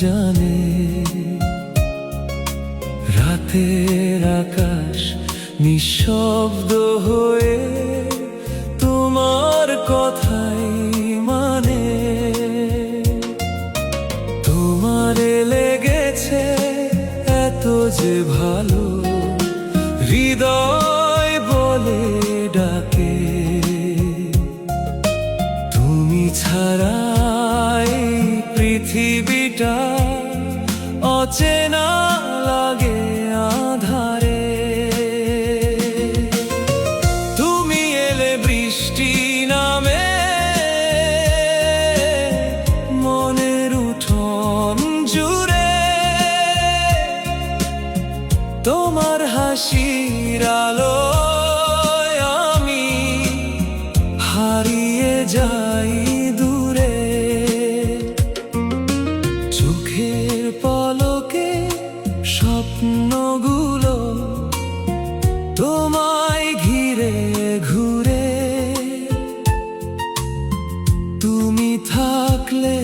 জানে। রাতের আকাশ নিঃশব্দ হয়ে তোমার কথাই মানে। তোমারে লেগেছে এত যে ভালো, হৃদয় বলে ডাকে। তুমি ছাড়া এই পৃথিবীটা অচেনা লাগে আঁধারে। তুমি এলে বৃষ্টি নামে মনের উঠোন জুড়ে। তোমার হাসির আলোয় আমি হারিয়ে যাই দূরে। চোখের পলকে স্বপ্নগুলো তোমায় ঘিরে ঘুরে। তুমি থাকলে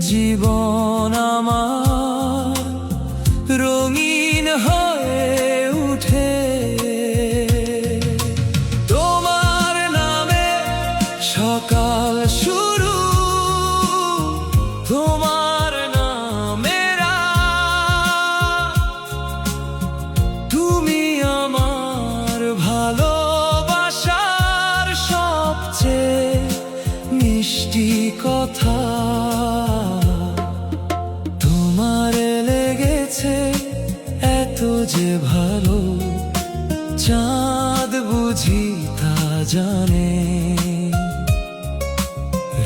জীবন আমার রঙিন হয়ে উঠে। তোমার নামে সকাল শুরু, তোমার নামে রাত। তুমি আমার ভালোবাসার সবচেয়ে মিষ্টি কথা। তোমার লেগেছে এত যে ভালো, চাঁদ বুঝি তা জানে।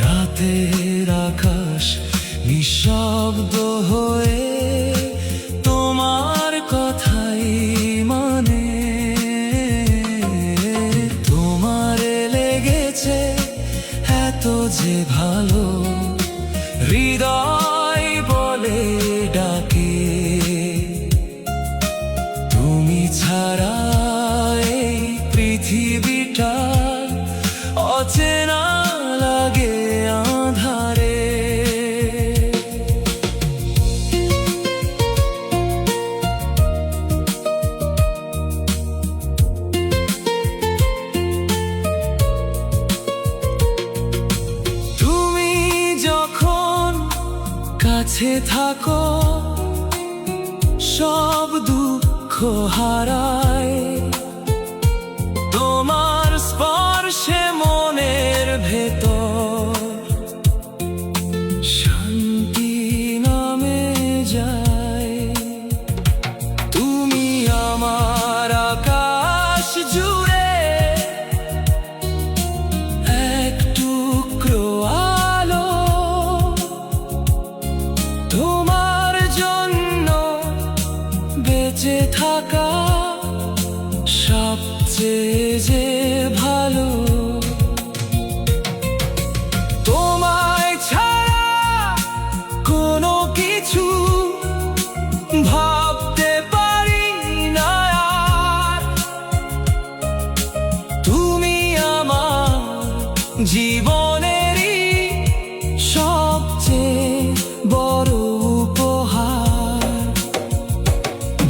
রাতের আকাশ নিঃশব্দ হয়ে তোমার কথাই মানে। তোমার লেগেছে এত যে ভালো, হৃদয় বলে ডাকে। তুমি ছাড়া এই পৃথিবীটা অচেনা লাগে আঁধারে। তুমি যখন কাছে থাকো সব দুঃখ হারায়। তোমার স্পর্শে মনের ভেতর শান্তি নামে যায়। তুমি আমার আকাশ জুড়ে এক টুকরো আলো। তোমার জন্য বেঁচে থাকা সবচেয়ে যে ভালো। তোমায় ছাড়া কোনো কিছু ভাবতে পারি না আর। তুমি আমার জীবনেরই সবচেয়ে বড় উপহার।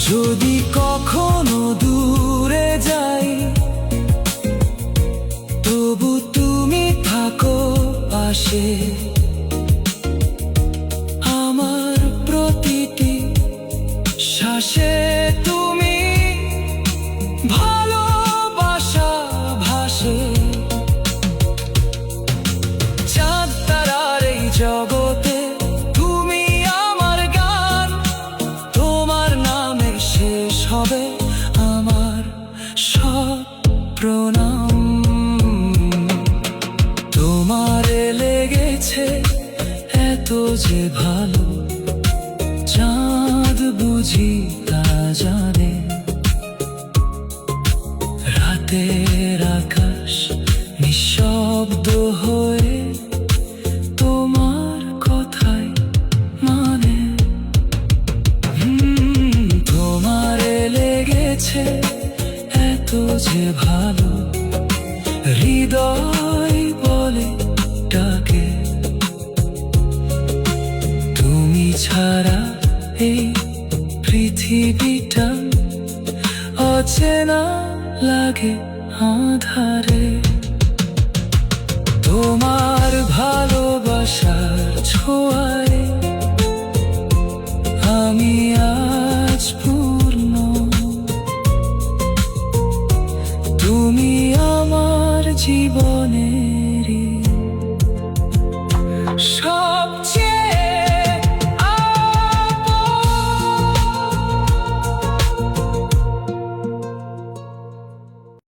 যদি কখনো দূরে যাই তবু তুমি থাকো পাশে। আমার প্রতিটি শ্বাসে তুমি ভালোবাসা ভাসে। চাঁদ তারার এই জগতে তুমি আমার গান। তোমার নামে শেষ হবে আমার সব প্রণাম। তোমার লেগেছে এত যে ভালো, চাঁদ বুঝি তা জানে। রাতের আকাশ নিঃশব্দ হয়ে তোমার কথাই মানে। তোমার লেগেছে এত যে ভালো, হৃদয় বলে ডাকে। তুমি ছাড়া এই পৃথিবীটা অচেনা লাগে আঁধারে। তোমার ভালোবাসার ছোঁয়ায় আমি